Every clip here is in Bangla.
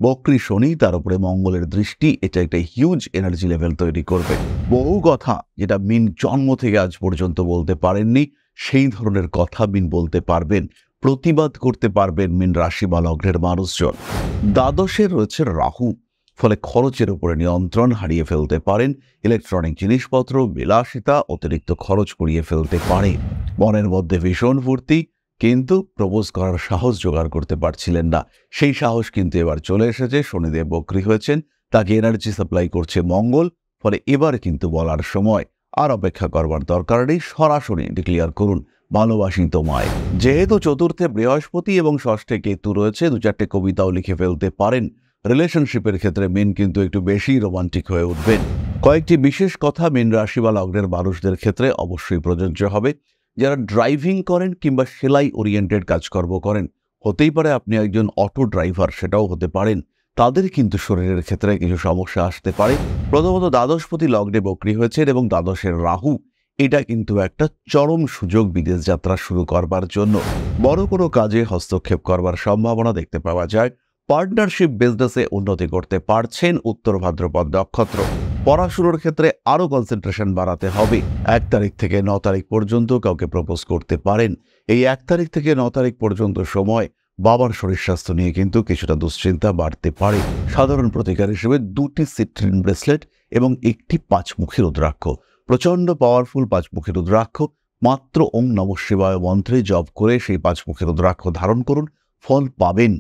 বক্রী শনি তার উপরে মঙ্গলের দৃষ্টি, এটা একটা হিউজ এনার্জি লেভেল তৈরি করবে। বহু কথা যেটা মিন জন্ম থেকে আজ পর্যন্ত বলতে পারেননি, সেই ধরনের কথা মিন বলতে পারবেন, প্রতিবাদ করতে পারবেন মিন রাশি বা লগ্নের মানুষজন। দ্বাদশে রয়েছে রাহু, ফলে খরচের উপরে নিয়ন্ত্রণ হারিয়ে ফেলতে পারেন। ইলেকট্রনিক জিনিসপত্র, বিলাসিতা, অতিরিক্ত খরচ করিয়ে ফেলতে পারে। মনের মধ্যে ভীষণ ফুর্তি, কিন্তু প্রপোজ করার সাহস জোগাড় করতে পারছিলেন না। সেই সাহস কিন্তু এবার চলে এসেছে। শনিদেব বক্রী হয়েছেন, তাকে এনার্জি সাপ্লাই করছে মঙ্গল, ফলে এবার কিন্তু বলার সময়। আর অপেক্ষা করবার দরকার নেই, সরাসরি ডিক্লিয়ার করুন ভালোবাসি তোমায়। যেহেতু চতুর্থে বৃহস্পতি এবং ষষ্ঠে কেতু রয়েছে, দু চারটে কবিতাও লিখে ফেলতে পারেন। রিলেশনশিপের ক্ষেত্রে মিন কিন্তু একটু বেশি রোমান্টিক হয়ে উঠবেন। কয়েকটি বিশেষ কথা মিন রাশি বা লগ্নের মানুষদের ক্ষেত্রে অবশ্যই প্রযোজ্য হবে। যারা ড্রাইভিং করেন কিংবা সেলাই ওরিয়েন্টেড কাজকর্ম করেন, হতেই পারে আপনি একজন অটো ড্রাইভার, সেটাও হতে পারেন, তাদের কিন্তু শরীরের ক্ষেত্রে কিছু সমস্যা আসতে পারে। প্রথমত দ্বাদশপতি লগ্নে বক্রী হয়েছেন এবং দ্বাদশের রাহু, এটা কিন্তু একটা চরম সুযোগ বিদেশ যাত্রা শুরু করবার জন্য। বড় কোনো কাজে হস্তক্ষেপ করবার সম্ভাবনা দেখতে পাওয়া যায়। পার্টনারশিপ বিজনেসে উন্নতি করতে পারছেন। উত্তর ভাদ্রপদ নক্ষত্র। পড়াশুনোর ক্ষেত্রে আরও কনসেন্ট্রেশন বাড়াতে হবে। 1 তারিখ থেকে 9 তারিখ পর্যন্ত কাউকে প্রপোজ করতে পারেন। এই 1 তারিখ থেকে 9 তারিখ পর্যন্ত সময় বাবার শরীর স্বাস্থ্য নিয়ে কিন্তু কিছুটা দুশ্চিন্তা বাড়তে পারে। সাধারণ প্রতিকার হিসেবে 2টি সিট্রিন ব্রেসলেট এবং 1টি 5মুখী রুদ্রাক্ষ, প্রচণ্ড পাওয়ারফুল 5মুখী রুদ্রাক্ষ, মাত্র ওম নমঃ শিবায় মন্ত্রে জপ করে সেই 5মুখী রুদ্রাক্ষ ধারণ করুন, ফল পাবেন।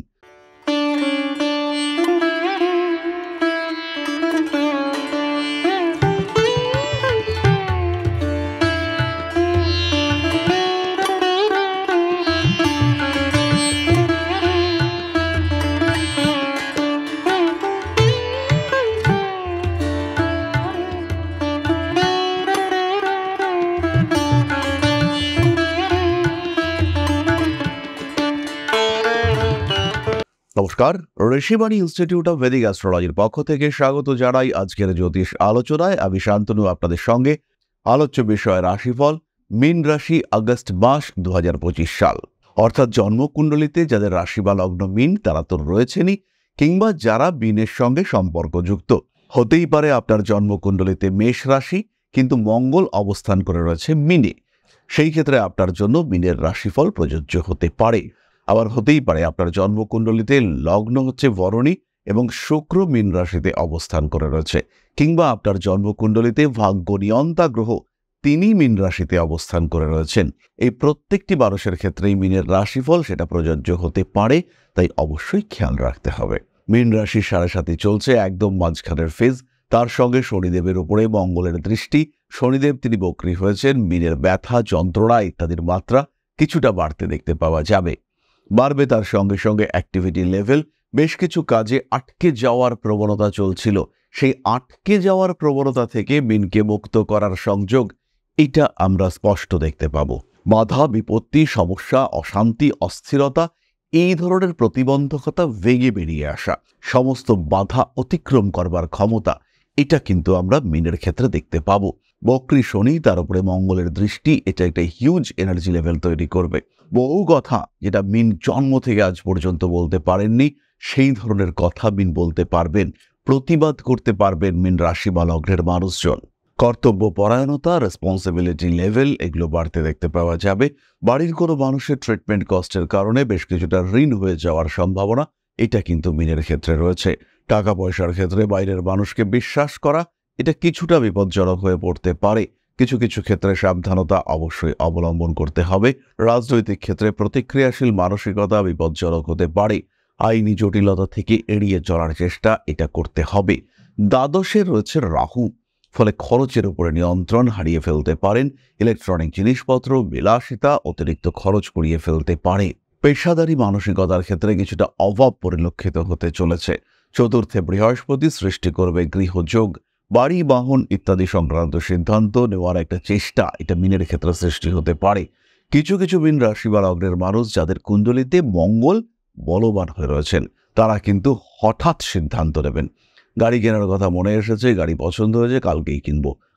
নমস্কার, ঋষিবাণী ইনস্টিটিউট অফ ভেদিক অ্যাস্ট্রোলজির পক্ষ থেকে স্বাগত জানাই আজকের জ্যোতিষ আলোচনায়। আমি শান্তনু আপনাদের সঙ্গে। আলোচ্য বিষয় রাশিফল মীন রাশি, আগস্ট মাস 2025 সাল। অর্থাৎ জন্মকুণ্ডলিতে যাদের রাশি বা লগ্ন মীন, তারা তো রয়েছেনই, কিংবা যারা মীনের সঙ্গে সম্পর্কযুক্ত। হতেই পারে আপনার জন্মকুণ্ডলিতে মেষ রাশি, কিন্তু মঙ্গল অবস্থান করে রয়েছে মীনে। সেই ক্ষেত্রে আপনার জন্য মীনের রাশিফল প্রযোজ্য হতে পারে। আবার হতেই পারে আপনার জন্মকুণ্ডলিতে লগ্ন হচ্ছে বরণী এবং শুক্র মীন রাশিতে অবস্থান করে রয়েছে, কিংবা আপনার জন্মকুণ্ডলিতে ভাগ্য নিয়ন্তা গ্রহ তিনি মীন রাশিতে অবস্থান করে রয়েছেন। এই প্রত্যেকটি মানুষের ক্ষেত্রেই মীনের রাশিফল সেটা প্রযোজ্য হতে পারে, তাই অবশ্যই খেয়াল রাখতে হবে। মীন রাশির 7.5 চলছে, একদম মাঝখানের ফেজ। তার সঙ্গে শনিদেবের উপরে মঙ্গলের দৃষ্টি। শনিদেব তিনি বক্রী হয়েছেন। মীনের ব্যথা, যন্ত্রণা ইত্যাদির মাত্রা কিছুটা বাড়তে দেখতে পাওয়া যাবে। বাড়বে তার সঙ্গে সঙ্গে অ্যাক্টিভিটি লেভেল। বেশ কিছু কাজে আটকে যাওয়ার প্রবণতা চলছিল, সেই আটকে যাওয়ার প্রবণতা থেকে মীনকে মুক্ত করার সংযোগ, এটা আমরা স্পষ্ট দেখতে পাব। বাধা, বিপত্তি, সমস্যা, অশান্তি, অস্থিরতা, এই ধরনের প্রতিবন্ধকতা ভেঙে বেরিয়ে আসা, সমস্ত বাধা অতিক্রম করবার ক্ষমতা, এটা কিন্তু আমরা মীনের ক্ষেত্রে দেখতে পাবো। বক্রী শনি তার উপরে মঙ্গলের দৃষ্টি, এটা একটা হিউজ এনার্জি লেভেল তৈরি করবে। বহু কথা যেটা মিন জন্ম থেকে আজ পর্যন্ত বলতে পারেননি, সেই ধরনের কথা মিন বলতে পারবেন, প্রতিবাদ করতে পারবেন মিন রাশি বা লগ্নের মানুষজন। কর্তব্য পরায়ণতা, রেসপন্সিবিলিটি লেভেল, এগুলো বাড়তে দেখতে পাওয়া যাবে। বাড়ির কোনো মানুষের ট্রিটমেন্ট কস্টের কারণে বেশ কিছুটা ঋণ হয়ে যাওয়ার সম্ভাবনা, এটা কিন্তু মিনের ক্ষেত্রে রয়েছে। টাকা পয়সার ক্ষেত্রে বাইরের মানুষকে বিশ্বাস করা, এটা কিছুটা বিপজ্জনক হয়ে পড়তে পারে। কিছু কিছু ক্ষেত্রে সাবধানতা অবশ্যই অবলম্বন করতে হবে। রাজনৈতিক ক্ষেত্রে প্রতিক্রিয়াশীল মানসিকতা বিপজ্জনক হতে পারে। আইনি জটিলতা থেকে এড়িয়ে চলার চেষ্টা এটা করতে হবে। দ্বাদশে রয়েছে রাহু, ফলে খরচের উপরে নিয়ন্ত্রণ হারিয়ে ফেলতে পারেন। ইলেকট্রনিক জিনিসপত্র, বিলাসিতা, অতিরিক্ত খরচ করিয়ে ফেলতে পারে। পেশাদারী মানসিকতার ক্ষেত্রে কিছুটা অভাব পরিলক্ষিত হতে চলেছে। চতুর্থে বৃহস্পতি সৃষ্টি করবে গৃহযোগ। বাড়ি, বাহন ইত্যাদি সংক্রান্ত সিদ্ধান্ত নেওয়ার একটা চেষ্টা, এটা মীনের ক্ষেত্রে সৃষ্টি হতে পারে। কিছু কিছু মীন রাশি বা লগ্নের মানুষ যাদের কুণ্ডলিতে মঙ্গল বলবান হয়ে রয়েছেন, তারা কিন্তু হঠাৎ সিদ্ধান্ত নেবেন। গাড়ি কেনার কথা মনে এসেছে, গাড়ি পছন্দ হয়েছে,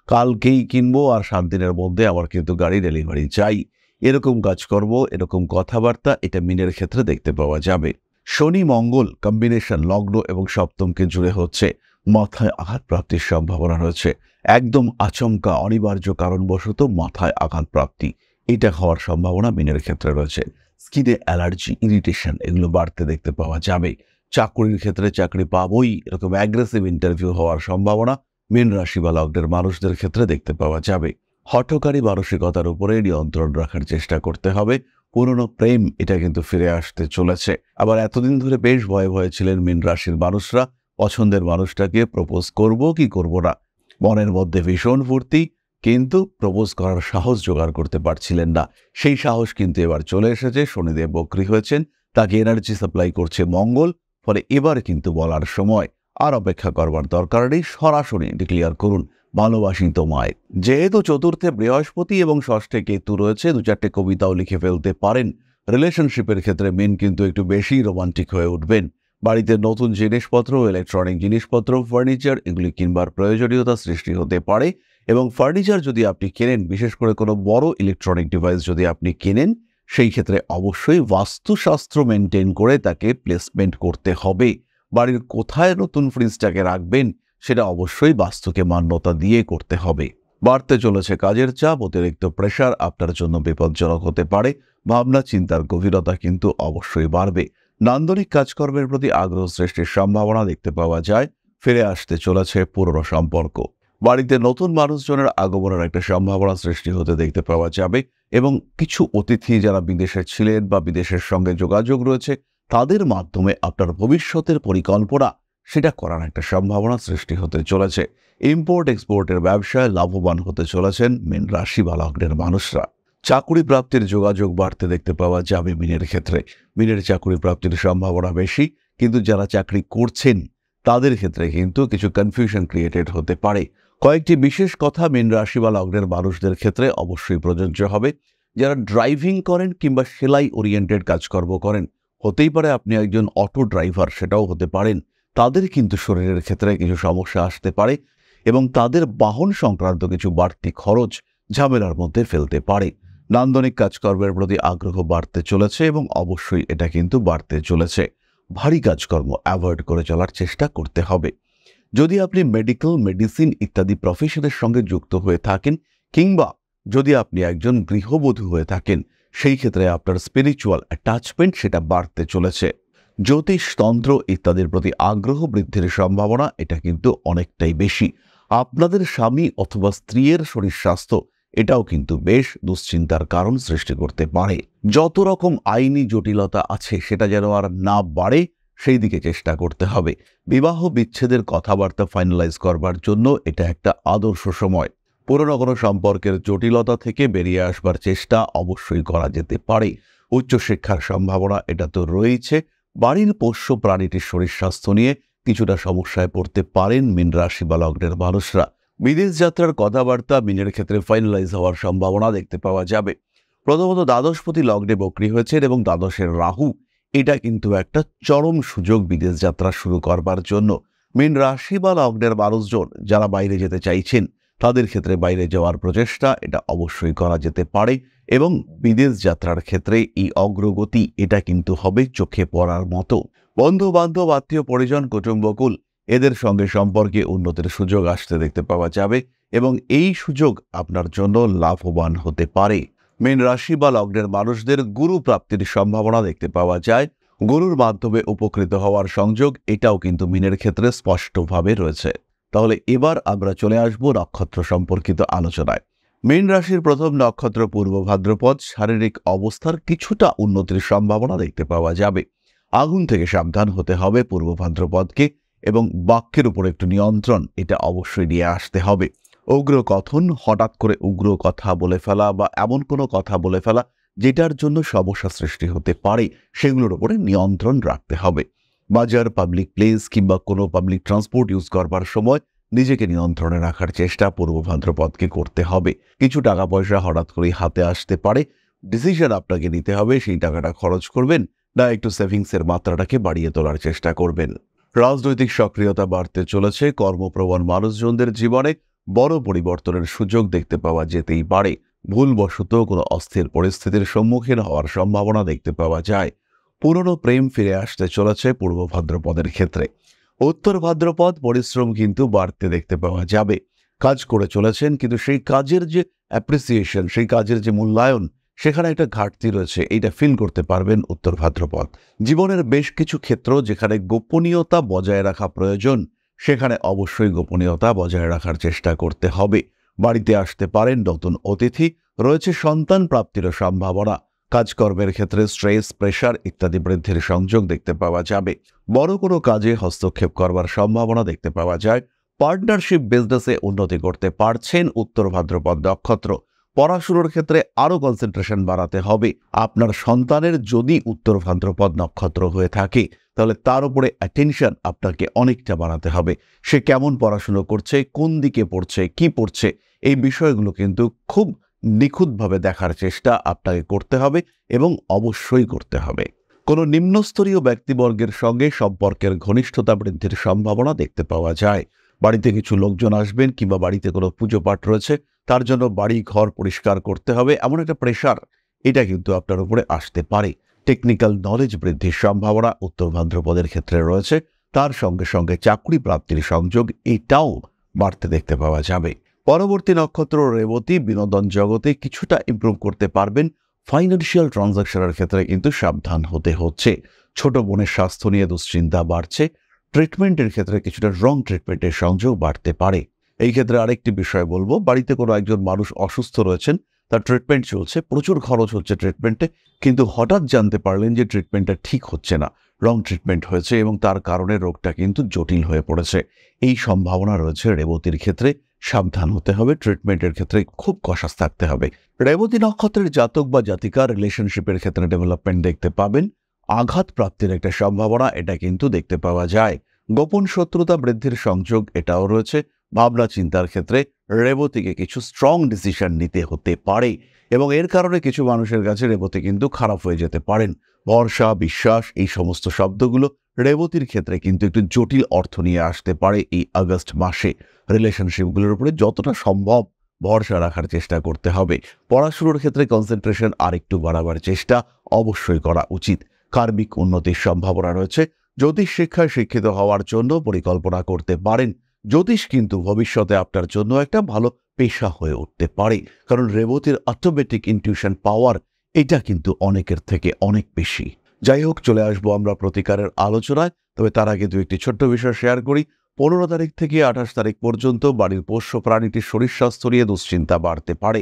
কালকেই কিনবো আর 7 দিনের মধ্যে আমার কিন্তু গাড়ি ডেলিভারি চাই। এরকম কাজকর্ম, এরকম কথাবার্তা, এটা মীনের ক্ষেত্রে দেখতে পাওয়া যাবে। শনি মঙ্গল কম্বিনেশন লগ্ন এবং সপ্তমকে জুড়ে হচ্ছে, মাথায় আঘাত প্রাপ্তির সম্ভাবনা রয়েছে। একদম আচমকা অনিবার্য কারণবশত মাথায় আঘাত প্রাপ্তি, এটা হওয়ার সম্ভাবনা মীনের ক্ষেত্রে রয়েছে। স্কিনে অ্যালার্জি, ইরিটেশন এগুলো বাড়তে দেখতে পাওয়া যাবে। চাকরির ক্ষেত্রে চাকরি পাবই এরকম অ্যাগ্রেসিভ ইন্টারভিউ হওয়ার সম্ভাবনা মীন রাশি বা লগ্নের মানুষদের ক্ষেত্রে দেখতে পাওয়া যাবে। হঠকারী মানসিকতার উপরে নিয়ন্ত্রণ রাখার চেষ্টা করতে হবে। পুরনো প্রেম এটা কিন্তু ফিরে আসতে চলেছে। আবার এতদিন ধরে বেশ ভয়ে ভয়ে ছিলেন মীন রাশির মানুষরা, পছন্দের মানুষটাকে প্রপোজ করব কি করব না, মনের মধ্যে ভীষণ ফুর্তি, কিন্তু প্রপোজ করার সাহস জোগাড় করতে পারছিলেন না। সেই সাহস কিন্তু এবার চলে এসেছে। শনিদেব বক্রী হয়েছেন, তাকে এনার্জি সাপ্লাই করছে মঙ্গল, ফলে এবার কিন্তু বলার সময়। আর অপেক্ষা করবার দরকার নেই, সরাসরি ডিক্লিয়ার করুন ভালোবাসি তোমায়। যেহেতু চতুর্থে বৃহস্পতি এবং ষষ্ঠে কেতু রয়েছে, 2-4টে কবিতাও লিখে ফেলতে পারেন। রিলেশনশিপের ক্ষেত্রে মেন কিন্তু একটু বেশি রোমান্টিক হয়ে উঠবেন। বাড়িতে নতুন জিনিসপত্র, ইলেকট্রনিক জিনিসপত্র, ফার্নিচার এগুলি কিনবার প্রয়োজনীয়তা সৃষ্টি হতে পারে। এবং ফার্নিচার যদি আপনি কেনেন, বিশেষ করে কোনো বড় ইলেকট্রনিক ডিভাইস যদি আপনি কেনেন, সেই ক্ষেত্রে অবশ্যই বাস্তুশাস্ত্র মেনটেন করে তাকে প্লেসমেন্ট করতে হবে। বাড়ির কোথায় নতুন ফ্রিজটাকে রাখবেন সেটা অবশ্যই বাস্তুকে মান্যতা দিয়ে করতে হবে। বাড়তে চলেছে কাজের চাপ, অতিরিক্ত প্রেশার আপনার জন্য বিপজ্জনক হতে পারে। ভাবনা চিন্তার গভীরতা কিন্তু অবশ্যই বাড়বে। নান্দনিক কাজকর্মের প্রতি আগ্রহ সৃষ্টির সম্ভাবনা দেখতে পাওয়া যায়। ফিরে আসতে চলেছে পুরনো সম্পর্ক। বাড়িতে নতুন মানুষজনের আগমনের একটা সম্ভাবনা সৃষ্টি হতে দেখতে পাওয়া যাবে। এবং কিছু অতিথি যারা বিদেশে ছিলেন বা বিদেশের সঙ্গে যোগাযোগ রয়েছে, তাদের মাধ্যমে আপনার ভবিষ্যতের পরিকল্পনা সেটা করার একটা সম্ভাবনা সৃষ্টি হতে চলেছে। ইম্পোর্ট এক্সপোর্টের ব্যবসায় লাভবান হতে চলেছেন মীন রাশি বা লগ্নের মানুষরা। চাকুরি প্রাপ্তির যোগাযোগ বাড়তে দেখতে পাওয়া যাবে মীনের ক্ষেত্রে। মীনের চাকুরি প্রাপ্তির সম্ভাবনা বেশি, কিন্তু যারা চাকরি করছেন তাদের ক্ষেত্রে কিন্তু কিছু কনফিউশন ক্রিয়েটেড হতে পারে। কয়েকটি বিশেষ কথা মীন রাশি বা লগ্নের মানুষদের ক্ষেত্রে অবশ্যই প্রযোজ্য হবে। যারা ড্রাইভিং করেন কিংবা সেলাই ওরিয়েন্টেড কাজকর্ম করেন, হতেই পারে আপনি একজন অটো ড্রাইভার, সেটাও হতে পারেন, তাদের কিন্তু শরীরের ক্ষেত্রে কিছু সমস্যা আসতে পারে এবং তাদের বাহন সংক্রান্ত কিছু বাড়তি খরচ ঝামেলার মধ্যে ফেলতে পারে। নান্দনিক কাজকর্মের প্রতি আগ্রহ বাড়তে চলেছে এবং অবশ্যই এটা কিন্তু বাড়তে চলেছে। ভারী কাজকর্ম অ্যাভয়েড করে চলার চেষ্টা করতে হবে। যদি আপনি মেডিকেল, মেডিসিন ইত্যাদি প্রফেশনের সঙ্গে যুক্ত হয়ে থাকেন, কিংবা যদি আপনি একজন গৃহবধূ হয়ে থাকেন, সেই ক্ষেত্রে আপনার স্পিরিচুয়াল অ্যাটাচমেন্ট সেটা বাড়তে চলেছে। জ্যোতিষতন্ত্র ইত্যাদির প্রতি আগ্রহ বৃদ্ধির সম্ভাবনা এটা কিন্তু অনেকটাই বেশি। আপনাদের স্বামী অথবা স্ত্রীর শরীর স্বাস্থ্য এটাও কিন্তু বেশ দুশ্চিন্তার কারণ সৃষ্টি করতে পারে। যত রকম আইনি জটিলতা আছে সেটা যেন আর না বাড়ে, সেই দিকে চেষ্টা করতে হবে। বিবাহ বিচ্ছেদের কথাবার্তা ফাইনালাইজ করবার জন্য এটা একটা আদর্শ সময়। পুরনো কোনো সম্পর্কের জটিলতা থেকে বেরিয়ে আসবার চেষ্টা অবশ্যই করা যেতে পারে। উচ্চশিক্ষার সম্ভাবনা এটা তো রয়েছে। বাড়ির পোষ্য প্রাণীটির শরীর স্বাস্থ্য নিয়ে কিছুটা সমস্যায় পড়তে পারেন মীন রাশি বা লগ্নের মানুষরা। বিদেশ যাত্রার কথাবার্তা মীনের ক্ষেত্রে ফাইনালাইজ হওয়ার সম্ভাবনা দেখতে পাওয়া যাবে। প্রথমত দ্বাদশপতি লগ্নে বক্রী হয়েছেন এবং দ্বাদশের রাহু, এটা কিন্তু একটা চরম সুযোগ বিদেশ যাত্রা শুরু করবার জন্য। মীন রাশি বা লগ্নের মানুষজন যারা বাইরে যেতে চাইছেন, তাদের ক্ষেত্রে বাইরে যাওয়ার প্রচেষ্টা এটা অবশ্যই করা যেতে পারে এবং বিদেশ যাত্রার ক্ষেত্রে এই অগ্রগতি এটা কিন্তু হবে চোখে পড়ার মতো। বন্ধু বান্ধব, আত্মীয় পরিজন, কুটুম্বকুল এদের সঙ্গে সম্পর্কে উন্নতির সুযোগ আসতে দেখতে পাওয়া যাবে এবং এই সুযোগ আপনার জন্য লাভবান হতে পারে। মীন রাশি বা লগ্নের মানুষদের গুরু প্রাপ্তির সম্ভাবনা দেখতে পাওয়া যায়। গুরুর মাধ্যমে উপকৃত হওয়ার সংযোগ এটাও কিন্তু মীনের ক্ষেত্রে স্পষ্টভাবে রয়েছে। তাহলে এবার আমরা চলে আসব নক্ষত্র সম্পর্কিত আলোচনায়। মীন রাশির প্রথম নক্ষত্র পূর্ব ভাদ্রপদ। শারীরিক অবস্থার কিছুটা উন্নতির সম্ভাবনা দেখতে পাওয়া যাবে। আগুন থেকে সাবধান হতে হবে পূর্ব ভাদ্রপদকে এবং বাক্যের উপর একটু নিয়ন্ত্রণ এটা অবশ্যই নিয়ে আসতে হবে। উগ্র কথন, হঠাৎ করে উগ্র কথা বলে ফেলা বা এমন কোনো কথা বলে ফেলা যেটার জন্য সমস্যা সৃষ্টি হতে পারে, সেগুলোর উপরে নিয়ন্ত্রণ রাখতে হবে। বাজার, পাবলিক প্লেস কিংবা কোনো পাবলিক ট্রান্সপোর্ট ইউজ করবার সময় নিজেকে নিয়ন্ত্রণে রাখার চেষ্টা পূর্ব ভাদ্রপদকে করতে হবে। কিছু টাকা পয়সা হঠাৎ করে হাতে আসতে পারে, ডিসিশন আপনাকে নিতে হবে সেই টাকাটা খরচ করবেন না একটু সেভিংসের মাত্রাটাকে বাড়িয়ে তোলার চেষ্টা করবেন। রাজনৈতিক সক্রিয়তা বাড়তে চলেছে। কর্মপ্রবণ মানুষজনদের জীবনে বড় পরিবর্তনের সুযোগ দেখতে পাওয়া যেতেই পারে। ভুলবশত কোনো অস্থির পরিস্থিতির সম্মুখীন হওয়ার সম্ভাবনা দেখতে পাওয়া যায়। পুরনো প্রেম ফিরে আসতে চলেছে পূর্ব ভাদ্রপদের ক্ষেত্রে। উত্তর ভাদ্রপদ পরিশ্রম কিন্তু বাড়তে দেখতে পাওয়া যাবে। কাজ করে চলেছেন, কিন্তু সেই কাজের যে অ্যাপ্রিসিয়েশন, সেই কাজের যে মূল্যায়ন, সেখানে একটা ঘাটতি রয়েছে, এইটা ফিল করতে পারবেন উত্তর ভাদ্রপদ। জীবনের বেশ কিছু ক্ষেত্র যেখানে গোপনীয়তা বজায় রাখা প্রয়োজন, সেখানে অবশ্যই গোপনীয়তা বজায় রাখার চেষ্টা করতে হবে। বাড়িতে আসতে পারেন নতুন অতিথি, রয়েছে সন্তান প্রাপ্তির সম্ভাবনা। কাজকর্মের ক্ষেত্রে স্ট্রেস, প্রেশার ইত্যাদি বৃদ্ধির সংযোগ দেখতে পাওয়া যাবে। বড় কোনো কাজে হস্তক্ষেপ করবার সম্ভাবনা দেখতে পাওয়া যায়। পার্টনারশিপ বিজনেসে উন্নতি করতে পারছেন উত্তর ভাদ্রপদ নক্ষত্র। পড়াশুনোর ক্ষেত্রে আরও কনসেন্ট্রেশন বাড়াতে হবে। আপনার সন্তানের যদি উত্তর ভাদ্রপদ নক্ষত্র হয়ে থাকে, তাহলে তার উপরে অ্যাটেনশন আপনাকে অনেকটা বাড়াতে হবে। সে কেমন পড়াশুনো করছে, কোন দিকে পড়ছে, কি পড়ছে, এই বিষয়গুলো কিন্তু খুব নিখুঁতভাবে দেখার চেষ্টা আপনাকে করতে হবে এবং অবশ্যই করতে হবে। কোনো নিম্নস্তরীয় ব্যক্তিবর্গের সঙ্গে সম্পর্কের ঘনিষ্ঠতা বৃদ্ধির সম্ভাবনা দেখতে পাওয়া যায়। বাড়িতে কিছু লোকজন আসবেন, কিংবা বাড়িতে কোনো পুজো পাঠ রয়েছে, তার জন্য বাড়ি ঘর পরিষ্কার করতে হবে, এমন একটা প্রেশার এটা কিন্তু আপনার উপরে আসতে পারে। টেকনিক্যাল নলেজ বৃদ্ধির সম্ভাবনা উত্তর ভাদ্রপদের ক্ষেত্রে রয়েছে। তার সঙ্গে সঙ্গে চাকরি প্রাপ্তির সংযোগ এটাও বাড়তে দেখতে পাওয়া যাবে। পরবর্তী নক্ষত্র রেবতী, বিনোদন জগতে কিছুটা ইমপ্রুভ করতে পারবেন। ফাইন্যান্সিয়াল ট্রানজাকশনের ক্ষেত্রে কিন্তু সাবধান হতে হচ্ছে। ছোট বোনের স্বাস্থ্য নিয়ে দুশ্চিন্তা বাড়ছে। ট্রিটমেন্টের ক্ষেত্রে কিছুটা রং ট্রিটমেন্টের সংযোগ বাড়তে পারে। এই ক্ষেত্রে আরেকটি বিষয় বলবো, বাড়িতে কোনো একজন মানুষ অসুস্থ রয়েছেন, তার ট্রিটমেন্ট চলছে, প্রচুর খরচ হচ্ছে ট্রিটমেন্টে, কিন্তু হঠাৎ জানতে পারলেন যে ট্রিটমেন্টটা ঠিক হচ্ছে না, রং ট্রিটমেন্ট হয়েছে এবং তার কারণে রোগটা কিন্তু জটিল হয়ে পড়েছে। এই সম্ভাবনা রয়েছে রেবতীর ক্ষেত্রে। সাবধান হতে হবে, ট্রিটমেন্টের ক্ষেত্রে খুব কশাস থাকতে হবে। রেবতী নক্ষত্রের জাতক বা জাতিকা রিলেশনশিপের ক্ষেত্রে ডেভেলপমেন্ট দেখতে পাবেন। আঘাত প্রাপ্তির একটা সম্ভাবনা এটা কিন্তু দেখতে পাওয়া যায়। গোপন শত্রুতা বৃদ্ধির সংযোগ এটাও রয়েছে। ভাবনা চিন্তার ক্ষেত্রে রেবতীকে কিছু স্ট্রং ডিসিশন নিতে হতে পারে, এবং এর কারণে কিছু মানুষের কাছে রেবতী কিন্তু খারাপ হয়ে যেতে পারেন। ভরসা, বিশ্বাস, এই সমস্ত শব্দগুলো রেবতীর ক্ষেত্রে কিন্তু একটু জটিল অর্থ নিয়ে আসতে পারে এই আগস্ট মাসে। রিলেশনশিপগুলোর উপরে যতটা সম্ভব ভরসা রাখার চেষ্টা করতে হবে। পড়াশুনোর ক্ষেত্রে কনসেন্ট্রেশন আরেকটু বাড়াবার চেষ্টা অবশ্যই করা উচিত। কার্মিক উন্নতির সম্ভাবনা রয়েছে। জ্যোতিষ শিক্ষায় শিক্ষিত হওয়ার জন্য পরিকল্পনা করতে পারেন। জ্যোতিষ কিন্তু ভবিষ্যতে আপনার জন্য একটা ভালো পেশা হয়ে উঠতে পারে, কারণ রেবতীর অটোমেটিক ইনটিউশন পাওয়ার এটা কিন্তু অনেকের থেকে অনেক বেশি। যাই হোক, চলে আসবো আমরা প্রতিকারের আলোচনায়। তবে তার আগে দু একটি ছোট্ট বিষয় শেয়ার করি। 15 তারিখ থেকে 28 তারিখ পর্যন্ত বাড়ির পোষ্য প্রাণীটির শরীর স্বাস্থ্য নিয়ে দুশ্চিন্তা বাড়তে পারে।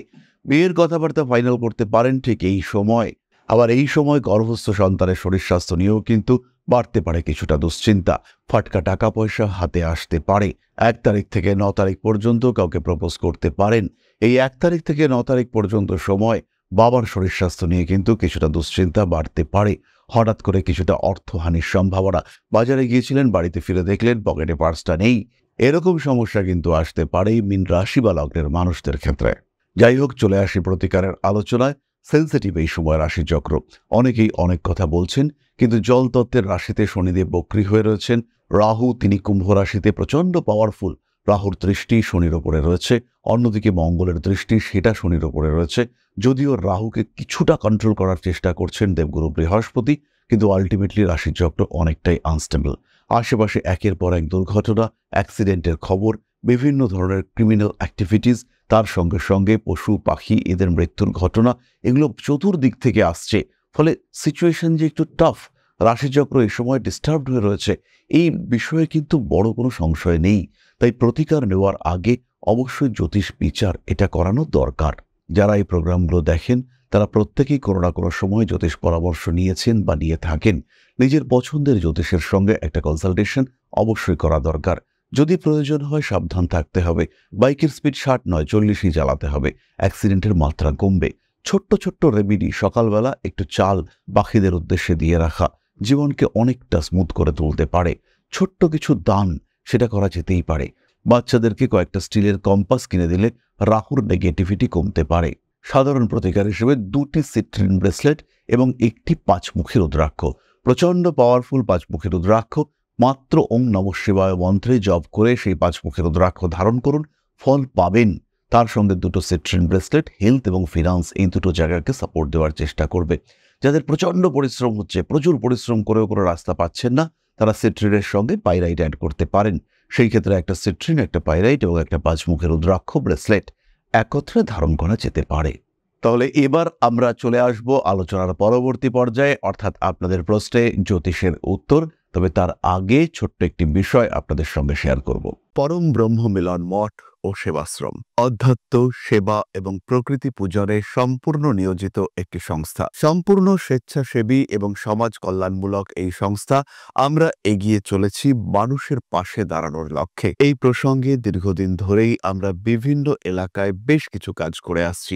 বিয়ের কথাবার্তা ফাইনাল করতে পারেন ঠিক এই সময়। আবার এই সময় গর্ভস্থ সন্তানের শরীর স্বাস্থ্য নিয়েও কিন্তু বাড়তে পারে কিছুটা দুশ্চিন্তা। ফাটকা টাকা পয়সা হাতে আসতে পারে। 1 তারিখ থেকে 9 তারিখ পর্যন্ত কাউকে প্রপোজ করতে পারেন। এই 1 তারিখ থেকে 9 তারিখ পর্যন্ত সময় বাবার শরীর স্বাস্থ্য নিয়ে কিন্তু কিছুটা দুশ্চিন্তা বাড়তে পারে। হঠাৎ করে কিছুটা অর্থহানির সম্ভাবনা। বাজারে গিয়েছিলেন, বাড়িতে ফিরে দেখলেন পকেটে পার্সটা নেই, এরকম সমস্যা কিন্তু আসতে পারে মীন রাশি বা লগ্নের মানুষদের ক্ষেত্রে। যাই হোক, চলে আসি প্রতিকারের আলোচনায়। সেন্সিটিভ এই সময় রাশিচক্র। অনেকেই অনেক কথা বলছেন, কিন্তু জল তত্ত্বের রাশিতে শনিদেব বক্রী হয়ে রয়েছেন। রাহু, তিনি কুম্ভ রাশিতে প্রচণ্ড পাওয়ারফুল। রাহুর দৃষ্টি শনির ওপরে রয়েছে, অন্যদিকে মঙ্গলের দৃষ্টি সেটা শনির ওপরে রয়েছে। যদিও রাহুকে কিছুটা কন্ট্রোল করার চেষ্টা করছেন দেবগুরু বৃহস্পতি, কিন্তু আলটিমেটলি রাশিচক্র অনেকটাই আনস্টেবল। আশেপাশে একের পর এক দুর্ঘটনা, অ্যাক্সিডেন্টের খবর, বিভিন্ন ধরনের ক্রিমিনাল অ্যাক্টিভিটিস, তার সঙ্গে সঙ্গে পশু পাখি এদের মৃত্যুর ঘটনা, এগুলো চতুর্দিক থেকে আসছে। ফলে সিচুয়েশন যে একটু টাফ। রাশিচক্র এই সময় ডিস্টার্বড হয়ে রয়েছে, এই বিষয়ে কিন্তু বড় কোনো সংশয় নেই। তাই প্রতিকার নেওয়ার আগে অবশ্যই জ্যোতিষ বিচার এটা করানো দরকার। যারা এই প্রোগ্রামগুলো দেখেন, তারা প্রত্যেকেই কোনো না কোনো সময় জ্যোতিষ পরামর্শ নিয়েছেন বা নিয়ে থাকেন। নিজের পছন্দের জ্যোতিষের সঙ্গে একটা কনসালটেশন অবশ্যই করা দরকার। যদি প্রয়োজন হয় সাবধান থাকতে হবে। বাইকের স্পিড 60 নয় 40ই চালাতে হবে, অ্যাক্সিডেন্টের মাত্রা কমবে। ছোট্ট ছোট্ট রেমেডি সকালবেলা একটু চাল পাখিদের উদ্দেশ্যে দিয়ে রাখা জীবনকে অনেকটা স্মুথ করে তুলতে পারে। ছোট্ট কিছু দান সেটা করা যেতেই পারে। বাচ্চাদেরকে কয়েকটা স্টিলের কম্পাস কিনে দিলে রাহুর নেগেটিভিটি কমতে পারে। সাধারণ প্রতিকার হিসেবে 2টি সিট্রিন ব্রেসলেট এবং একটি 5মুখী রুদ্রাক্ষ, প্রচণ্ড পাওয়ারফুল 5মুখী রুদ্রাক্ষ, মাত্র ওং নমঃ শিবায় মন্ত্রে জপ করে সেই 5মুখী রুদ্রাক্ষ ধারণ করুন, ফল পাবেন। তার সঙ্গে 2টো সিট্রিন ব্রেসলেট হেলথ এবং ফিনান্স এই দুটো জায়গাকে সাপোর্ট দেওয়ার চেষ্টা করবে। যাদের প্রচণ্ড পরিশ্রম হচ্ছে, প্রচুর পরিশ্রম করেও কোনো রাস্তা পাচ্ছেন না, তারা সিট্রিনের সঙ্গে পাইরাইট অ্যাড করতে পারেন। সেই ক্ষেত্রে একটা সিট্রিন, একটা পাইরাইট এবং একটা পাঁচমুখের রুদ্রাক্ষ ব্রেসলেট একত্রে ধারণ করা যেতে পারে। তাহলে এবার আমরা চলে আসব আলোচনার পরবর্তী পর্যায়ে, অর্থাৎ আপনাদের প্রশ্নে জ্যোতিষের উত্তর। তবে তার আগে ছোট্ট একটি বিষয় আপনাদের সঙ্গে শেয়ার করব। পরম ব্রহ্ম মিলন মঠ ও সেবাশ্রম অধ্যাত্ম, সেবা এবং প্রকৃতি পূজনে সম্পূর্ণ নিয়োজিত একটি সংস্থা। সম্পূর্ণ স্বেচ্ছাসেবী এবং সমাজ কল্যাণমূলক এই সংস্থা আমরা এগিয়ে চলেছি মানুষের পাশে দাঁড়ানোর লক্ষ্যে। এই প্রসঙ্গে দীর্ঘদিন ধরেই আমরা বিভিন্ন এলাকায় বেশ কিছু কাজ করে আসছি।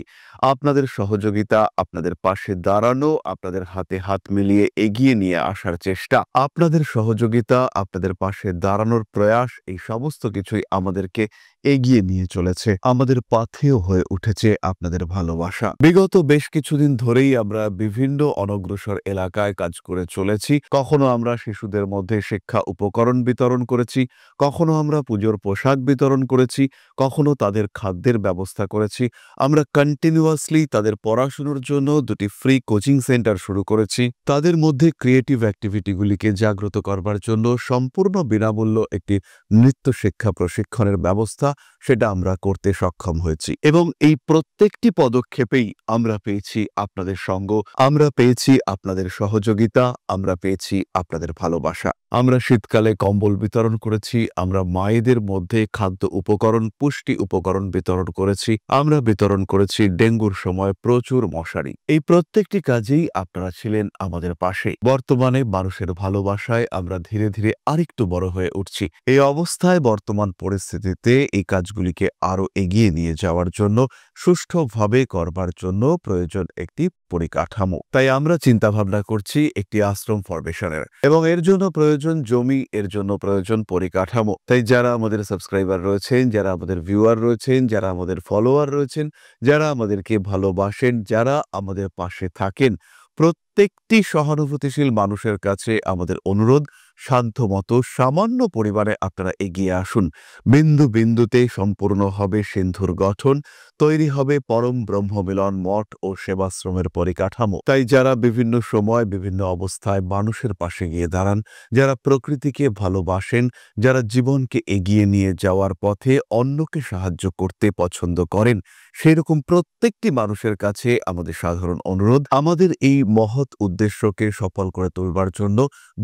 আপনাদের সহযোগিতা, আপনাদের পাশে দাঁড়ানো, আপনাদের হাতে হাত মিলিয়ে এগিয়ে নিয়ে আসার চেষ্টা, আপনাদের সহযোগিতা, আপনাদের পাশে দাঁড়ানোর প্রয়াস, এই সমস্ত কিছুই আমাদেরকে এগিয়ে নিয়ে চলেছে। আমাদের পাথেয় হয়ে উঠেছে আপনাদের ভালোবাসা। বিগত বেশ কিছুদিন ধরেই আমরা বিভিন্ন অনগ্রসর এলাকায় কাজ করে চলেছি। কখনো আমরা শিশুদের মধ্যে শিক্ষা উপকরণ বিতরণ করেছি, কখনো আমরা পুজোর পোশাক বিতরণ করেছি, কখনো তাদের খাদ্যের ব্যবস্থা করেছি। আমরা কন্টিনিউয়াসলি তাদের পড়াশোনার জন্য 2টি ফ্রি কোচিং সেন্টার শুরু করেছি। তাদের মধ্যে ক্রিয়েটিভ অ্যাক্টিভিটিগুলিকে জাগ্রত করবার জন্য সম্পূর্ণ বিনামূল্য একটি নৃত্য শিক্ষা প্রশিক্ষণের ব্যবস্থা, সেটা আমরা করতে সক্ষম হয়েছি। এবং এই প্রত্যেকটি পদক্ষেপেই আমরা পেয়েছি আপনাদের সঙ্গ, আমরা পেয়েছি আপনাদের সহযোগিতা, আমরা পেয়েছি আপনাদের ভালোবাসা। আমরা শীতকালে কম্বল বিতরণ করেছি, আমরা মায়েদের মধ্যে খাদ্য উপকরণ, পুষ্টি উপকরণ বিতরণ করেছি, আমরা বিতরণ করেছি ডেঙ্গুর সময় প্রচুর মশারি। এই প্রত্যেকটি কাজেই আপনারা ছিলেন আমাদের পাশে। বর্তমানে মানুষের ভালোবাসায় আমরা ধীরে ধীরে আরেকটু বড় হয়ে উঠছি। এই অবস্থায় বর্তমান পরিস্থিতিতে এই কাজগুলিকে আরো এগিয়ে নিয়ে যাওয়ার জন্য, সুষ্ঠুভাবে করবার জন্য প্রয়োজন একটি পরিকাঠামো। তাই আমরা চিন্তা ভাবনা করছি একটি আশ্রম ফরমেশনের, এবং এর জন্য প্রয়োজন জমি, এর জন্য প্রয়োজন পরিকাঠামো। তাই যারা আমাদের সাবস্ক্রাইবার রয়েছেন, যারা আমাদের ভিউয়ার রয়েছেন, যারা আমাদের ফলোয়ার রয়েছেন, যারা আমাদেরকে ভালোবাসেন, যারা আমাদের পাশে থাকেন, প্রত্যেকটি সহানুভূতিশীল মানুষের কাছে আমাদের অনুরোধ, সাধ্যমতো সামান্য পরিমাণে আপনারা এগিয়ে আসুন। বিন্দু বিন্দুতে সম্পূর্ণ হবে সিন্ধুর গঠন, তৈরি হবে পরম ব্রহ্মমিলন মঠ ও সেবাশ্রমের পরিকাঠামো। তাই যারা বিভিন্ন সময় বিভিন্ন অবস্থায় মানুষের পাশে গিয়ে দাঁড়ান, যারা প্রকৃতিকে ভালোবাসেন, যারা জীবনকে এগিয়ে নিয়ে যাওয়ার পথে অন্যকে সাহায্য করতে পছন্দ করেন, সেরকম প্রত্যেকটি মানুষের কাছে আমাদের সাধারণ অনুরোধ, আমাদের এই মহৎ উদ্দেশ্যকে সফল করে তুলবার জন্য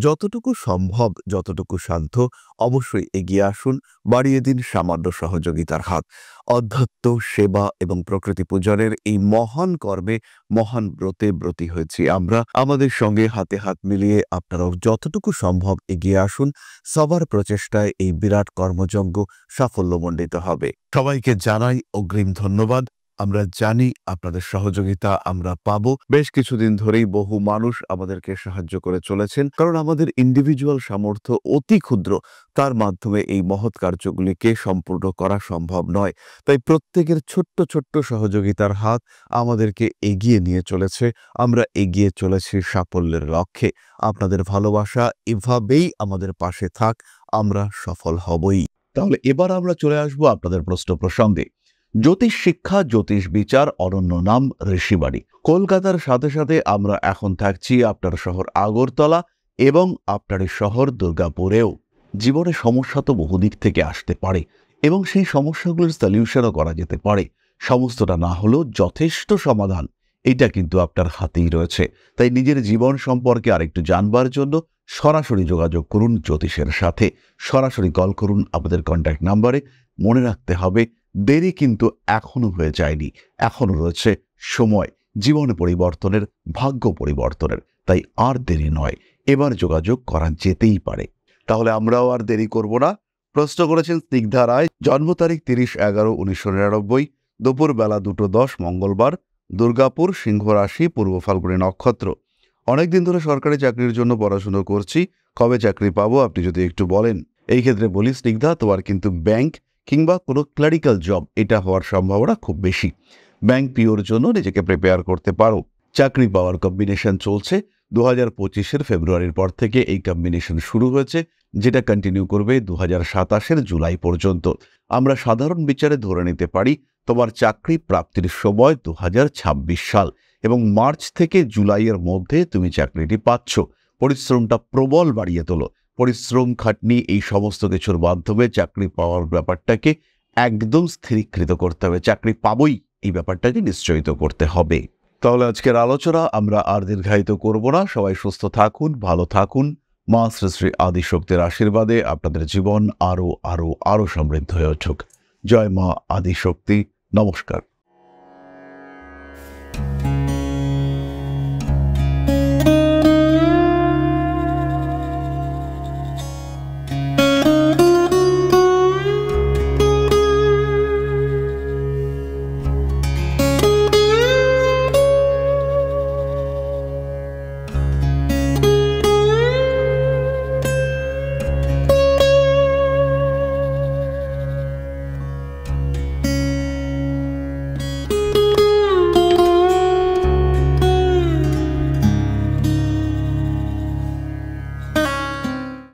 যতটুকু সম্ভব, যতটুকু সাধ্য, অবশ্যই এগিয়ে আসুন, বাড়িয়ে দিন সামান্য সহযোগিতার হাত। অধ্যাত্ম, সেবা এবং প্রকৃতি পূজনের এই মহান কর্মে, মহান ব্রতে ব্রতী হয়েছি আমরা। আমাদের সঙ্গে হাতে হাত মিলিয়ে আপনারাও যতটুকু সম্ভব এগিয়ে আসুন। সবার প্রচেষ্টায় এই বিরাট কর্মযজ্ঞ সাফল্যমণ্ডিত হবে। সবাইকে জানাই অগ্রিম ধন্যবাদ। আমরা জানি আপনাদের সহযোগিতা আমরা পাবো। বেশ কিছুদিন ধরেই বহু মানুষ আমাদেরকে সাহায্য করে চলেছেন, কারণ আমাদের ইন্ডিভিজুয়াল সামর্থ্য অতি ক্ষুদ্র, তার মাধ্যমে এই মহৎ কার্যগুলিকে সম্পূর্ণ করা সম্ভব নয়। তাই প্রত্যেকের ছোট্ট ছোট্ট সহযোগিতার হাত আমাদেরকে এগিয়ে নিয়ে চলেছে। আমরা এগিয়ে চলেছি সাফল্যের লক্ষ্যে। আপনাদের ভালোবাসা এভাবেই আমাদের পাশে থাক, আমরা সফল হবই। তাহলে এবার আমরা চলে আসব আপনাদের প্রশ্ন প্রসঙ্গে। জ্যোতিষ শিক্ষা, জ্যোতিষ বিচার, অনন্য নাম ঋষিবাড়ি। কলকাতার সাথে সাথে আমরা এখন থাকছি আপনার শহর আগরতলা এবং আপনার শহর দুর্গাপুরেও। জীবনে সমস্যা তো বহুদিক থেকে আসতে পারে এবং সেই সমস্যাগুলোর সলিউশনও করা যেতে পারে। সমস্তটা না হলেও যথেষ্ট সমাধান এটা কিন্তু আপনার হাতেই রয়েছে। তাই নিজের জীবন সম্পর্কে আরেকটু জানবার জন্য সরাসরি যোগাযোগ করুন জ্যোতিষের সাথে। সরাসরি কল করুন আমাদের কন্ট্যাক্ট নাম্বারে। মনে রাখতে হবে, দেরি কিন্তু এখনো হয়ে যায়নি, এখনো রয়েছে সময় জীবন পরিবর্তনের, ভাগ্য পরিবর্তনের। তাই আর দেরি নয়, এবার যোগাযোগ করা যেতেই পারে। তাহলে আমরাও আর দেরি করব না। প্রশ্ন করেছেন স্নিগ্ধা রায়, জন্ম তারিখ 30/11/1999, দুপুর বেলা 2:10 মঙ্গলবার, দুর্গাপুর, সিংহ রাশি, পূর্ব ফাল্গুনী নক্ষত্র। অনেকদিন ধরে সরকারি চাকরির জন্য পড়াশুনো করছি, কবে চাকরি পাবো আপনি যদি একটু বলেন। এই ক্ষেত্রে বলি স্নিগ্ধা, তোমার কিন্তু ব্যাংক কিংবা কোনো ক্লারিক্যাল জব এটা হওয়ার সম্ভাবনা খুব বেশি। ব্যাংক পিওর জন্য নিজেকে প্রিপেয়ার করতে পারো। চাকরি পাওয়ার কম্বিনেশন চলছে 2025-এর ফেব্রুয়ারির পর থেকে এই কম্বিনেশন শুরু হয়েছে, যেটা কন্টিনিউ করবে 2027-এর জুলাই পর্যন্ত। আমরা সাধারণ বিচারে ধরে নিতে পারি তোমার চাকরি প্রাপ্তির সময় 2026 সাল। এবং মার্চ থেকে জুলাইয়ের মধ্যে তুমি চাকরিটি পাচ্ছ। পরিশ্রমটা প্রবল বাড়িয়ে তোলো। পরিশ্রম, খাটনি, এই সমস্ত কিছুর মাধ্যমে চাকরি পাওয়ার ব্যাপারটাকে একদম স্থিরীকৃত করতে হবে। চাকরি পাবই, এই ব্যাপারটাকে নিশ্চয়িত করতে হবে। তাহলে আজকের আলোচনা আমরা আর দীর্ঘায়িত করব না। সবাই সুস্থ থাকুন, ভালো থাকুন। মা শ্রী শ্রী আদিশক্তির আশীর্বাদে আপনাদের জীবন আরো আরো আরো সমৃদ্ধ হয়ে উঠুক। জয় মা আদিশক্তি। নমস্কার।